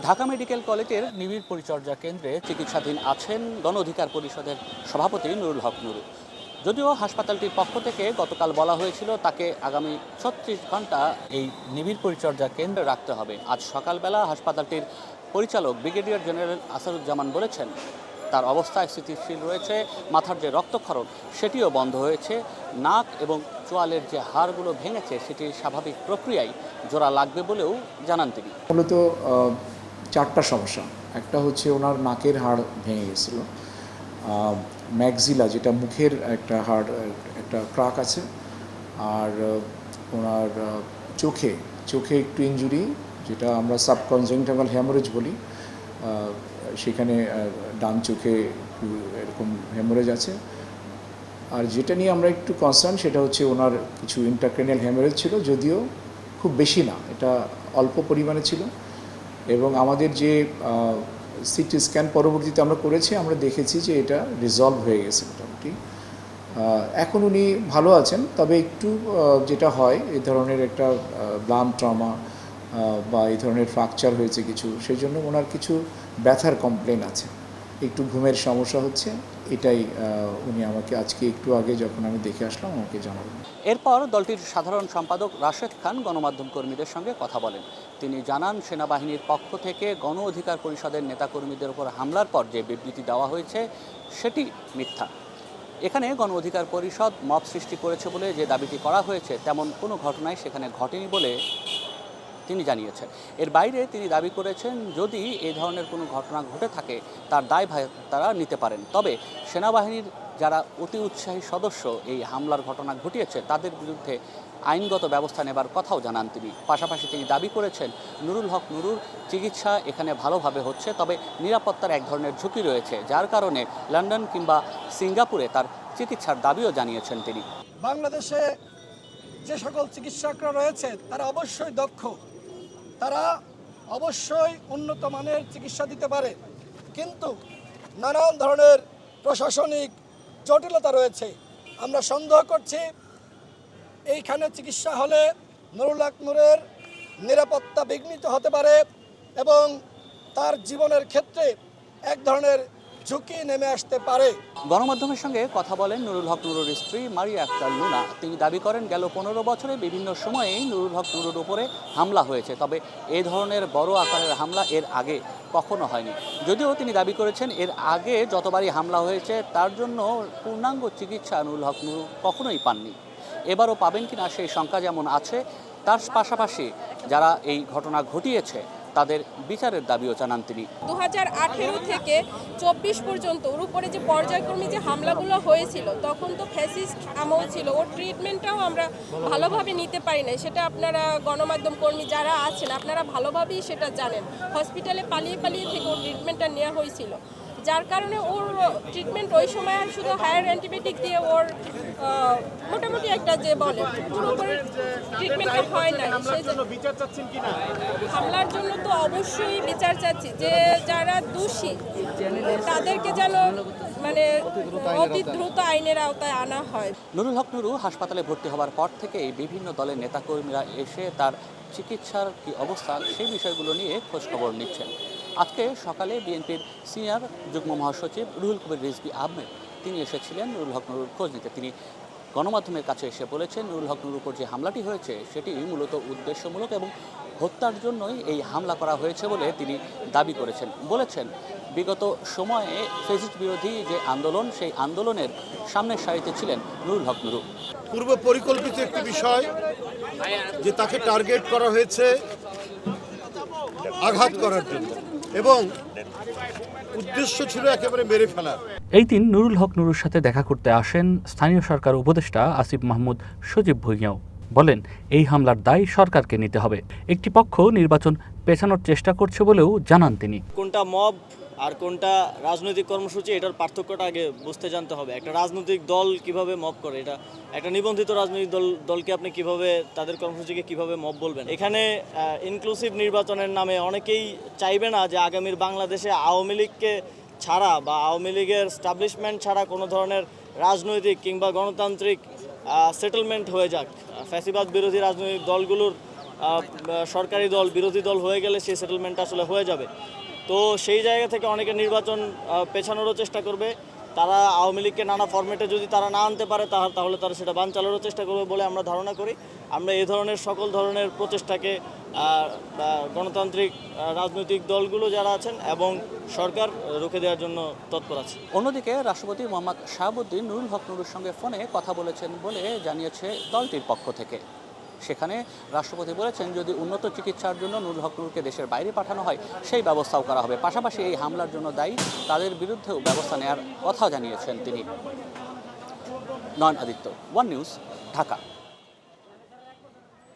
Dhaka medical কলেজের নিবিড় পরিচর্যা কেন্দ্রে চিকিৎসাধীন আছেন গণ অধিকার পরিষদের সভাপতি নুরুল হক নুরু। যদিও হাসপাতালটির পক্ষ থেকে গতকাল বলা হয়েছিল তাকে আগামী ৩৬ ঘন্টা এই নিবিড় পরিচর্যা কেন্দ্রে রাখতে হবে, আজ সকালবেলা হাসপাতালটির পরিচালক ব্রিগেডিয়ার জেনারেল আসারুজ্জামান বলেছেন তার অবস্থা স্থিতিশীল রয়েছে, মাথার যে রক্তক্ষরণ সেটিও বন্ধ হয়েছে, নাক এবং চোয়ালের যে হাড়গুলো ভেঙেছে সেটির স্বাভাবিক প্রক্রিয়ায় জোড়া লাগবে বলেও জানান তিনি। মূলত চারটা সমস্যা। একটা হচ্ছে ওনার নাকের হাড় ভেঙে গেছিল, ম্যাক্সিলা যেটা মুখের একটা হাড়, একটা ক্রাক আছে, আর ওনার চোখে একটু ইনজুরি, যেটা আমরা সাবকনজাংটিভাল হ্যামোরেজ বলি, সেখানে ডান চোখে একটু এরকম হ্যামোরেজ আছে। আর যেটা নিয়ে আমরা একটু কনসার্ন সেটা হচ্ছে ওনার কিছু ইন্টারক্রেনিয়াল হ্যামোরেজ ছিল, যদিও খুব বেশি না, এটা অল্প পরিমাণে ছিল। এবং আমাদের যে সিটি স্ক্যান পরবর্তীতে আমরা করেছি, আমরা দেখেছি যে এটা রিজলভ হয়ে গেছে মোটামুটি। এখন উনি ভালো আছেন, তবে একটু যেটা হয় এই ধরনের একটা ব্লাম ট্রমা বা এই ধরনের ফ্র্যাকচার হয়েছে কিছু, সেই জন্য ওনার কিছু ব্যথার কমপ্লেন আছে, একটু ঘুমের সমস্যা হচ্ছে, এটাই উনি আমাকে আজকে একটু আগে যখন আমি দেখে আসলাম আমাকে জানালেন। এরপর দলটির সাধারণ সম্পাদক রাশেদ খান গণমাধ্যম কর্মীদের সঙ্গে কথা বলেন। তিনি জানান সেনাবাহিনীর পক্ষ থেকে গণ অধিকার পরিষদের নেতাকর্মীদের উপর হামলার পর যে বিবৃতি দেওয়া হয়েছে সেটি মিথ্যা। এখানে গণ অধিকার পরিষদ মব সৃষ্টি করেছে বলে যে দাবিটি করা হয়েছে তেমন কোনো ঘটনাই সেখানে ঘটেনি বলে তিনি জানিয়েছেন। এর বাইরে তিনি দাবি করেছেন যদি এই ধরনের কোনো ঘটনা ঘটে থাকে তার দায় তারা নিতে পারেন, তবে সেনাবাহিনীর যারা অতি উৎসাহী সদস্য এই হামলার ঘটনা ঘটিয়েছে তাদের বিরুদ্ধে আইনগত ব্যবস্থা নেবার কথাও জানান তিনি। পাশাপাশি তিনি দাবি করেছেন নুরুল হক নুরুর চিকিৎসা এখানে ভালোভাবে হচ্ছে, তবে নিরাপত্তার এক ধরনের ঝুঁকি রয়েছে, যার কারণে লন্ডন কিংবা সিঙ্গাপুরে তার চিকিৎসার দাবিও জানিয়েছেন তিনি। বাংলাদেশে যে সকল চিকিৎসকরা রয়েছে তারা অবশ্যই দক্ষ, তারা অবশ্যই উন্নত মানের চিকিৎসা দিতে পারে, কিন্তু নানান ধরনের প্রশাসনিক জটিলতা রয়েছে। আমরা সন্দেহ করছি এইখানে চিকিৎসা হলে নুরুল হক নুরের নিরাপত্তা বিঘ্নিত হতে পারে এবং তার জীবনের ক্ষেত্রে এক ধরনের ঝুঁকি নেমে আসতে পারে। গণমাধ্যমের সঙ্গে কথা বলেন নুরুল হক নুরুর স্ত্রী মারিয়া আক্তার লুনা। তিনি দাবি করেন গেল 15 বছরে বিভিন্ন সময়েই নুরুল হক নুরুর উপরে হামলা হয়েছে, তবে এই ধরনের বড় আকারের হামলা এর আগে কখনো হয়নি। যদিও তিনি দাবি করেছেন এর আগে যতবারই হামলা হয়েছে তার জন্য পূর্ণাঙ্গ চিকিৎসা নুরুল হক নুরু কখনোই পাননি। এবারও পাবেন কিনা সেই শঙ্কা যেমন আছে, তার পাশাপাশি যারা এই ঘটনা ঘটিয়েছে তাদের বিচারের দাবিও জানান তিনি। 2018 থেকে 24 পর্যন্ত ওর উপরে যে পর্যায়ক্রমে যে হামলাগুলো হয়েছিল তখন তো ফ্যাসিস্ট আমল ছিল, ওর ট্রিটমেন্টটাও আমরা ভালোভাবে নিতে পারি না, সেটা আপনারা গণমাধ্যম কর্মী যারা আছেন আপনারা ভালোভাবেই সেটা জানেন। হসপিটালে পালিয়ে থেকে ওর ট্রিটমেন্টটা নেওয়া হয়েছিল, যার কারণে ওর ট্রিটমেন্ট ওই সময় আর শুধু হায়ার অ্যান্টিবায়োটিক দিয়ে ওর মোটামুটি একটা যে বলে পুরোপুরি ট্রিটমেন্টটা হয় না। হামলার জন্য তো অবশ্যই বিচার চাচ্ছি, যে যারা দোষী তাদেরকে যেন মানে অতি দ্রুত আইনের আওতায় আনা হয়। নুরুল হক নুরু হাসপাতালে ভর্তি হওয়ার পর থেকেই বিভিন্ন দলের নেতাকর্মীরা এসে তার চিকিৎসার কি অবস্থা সেই বিষয়গুলো নিয়ে খোঁজখবর নিচ্ছেন। আজকে সকালে বিএনপির সিনিয়র যুগ্ম মহাসচিব রুহুল কবির রিজভী আহমেদ তিনি এসেছিলেন নুরুল হক নুরুর খোঁজ নিতে। তিনি গণমাধ্যমের কাছে এসে বলেছেন নুরুল হক নুরুর উপর যে হামলাটি হয়েছে সেটি মূলত উদ্দেশ্যমূলক এবং হত্যার জন্যই এই হামলা করা হয়েছে বলে তিনি দাবি করেছেন। বলেছেন বিগত সময়ে ফ্যাসিস্ট বিরোধী যে আন্দোলন সেই আন্দোলনের সামনের সারিতে ছিলেন নুরুল হক নুরু। পূর্ব পরিকল্পিত একটি বিষয় যে তাকে টার্গেট করা হয়েছে আঘাত করার জন্য এবং উদ্দেশ্য ছিল একেবারে মেরে ফেলার। এই দিন নুরুল হক নুরুর সাথে দেখা করতে আসেন স্থানীয় সরকার উপদেষ্টা আসিফ মাহমুদ সজীব ভুঁইয়াও। বলেন এই হামলার দায় সরকারকে নিতে হবে, একটি পক্ষ নির্বাচন পেছানোর চেষ্টা করছে বলেও জানান তিনি। কোনটা মব আর কোনটা রাজনৈতিক কর্মসূচি এটার পার্থক্যটা আগে বুঝতে জানতে হবে। একটা রাজনৈতিক দল কিভাবে মব করে, এটা একটা নিবন্ধিত রাজনৈতিক দলকে আপনি কিভাবে তাদের কর্মসূচিকে কিভাবে মব বলবেন। এখানে ইনক্লুসিভ নির্বাচনের নামে অনেকেই চাইবে না যে আগামীর বাংলাদেশে আওয়ামী লীগকে ছাড়া বা আওয়ামী লীগের স্টাবলিশমেন্ট ছাড়া কোনো ধরনের রাজনৈতিক কিংবা গণতান্ত্রিক সেটেলমেন্ট হয়ে যাক। ফ্যাসিবাদ বিরোধী রাজনৈতিক দলগুলোর সরকারি দল বিরোধী দল হয়ে গেলে সেই সেটেলমেন্ট আসলে হয়ে যাবে। তো সেই জায়গা থেকে অনেকে নির্বাচন পেছানোরও চেষ্টা করবে। তারা আওয়ামী লীগকে নানা ফরম্যাটে যদি তারা না আনতে পারে তাহলে তারা সেটা বানচালেরও চেষ্টা করবে বলে আমরা ধারণা করি। আমরা এই ধরনের সকল ধরনের প্রচেষ্টাকে গণতান্ত্রিক রাজনৈতিক দলগুলো যারা আছেন এবং সরকার রুখে দেওয়ার জন্য তৎপর আছে। অন্যদিকে রাষ্ট্রপতি মোহাম্মদ শাহাবুদ্দিন নুরুল হক নুরুর সঙ্গে ফোনে কথা বলেছেন বলে জানিয়েছে দলটির পক্ষ থেকে। সেখানে রাষ্ট্রপতি বলেছেন যদি উন্নত চিকিৎসার জন্য নুরুল হক নুরুকে দেশের বাইরে পাঠানো হয় সেই ব্যবস্থাও করা হবে। পাশাপাশি এই হামলার জন্য দায়ী তাদের বিরুদ্ধেও ব্যবস্থা নেওয়ার কথা জানিয়েছেন তিনি। নয়ন আদিত্য, ওয়ান নিউজ, ঢাকা।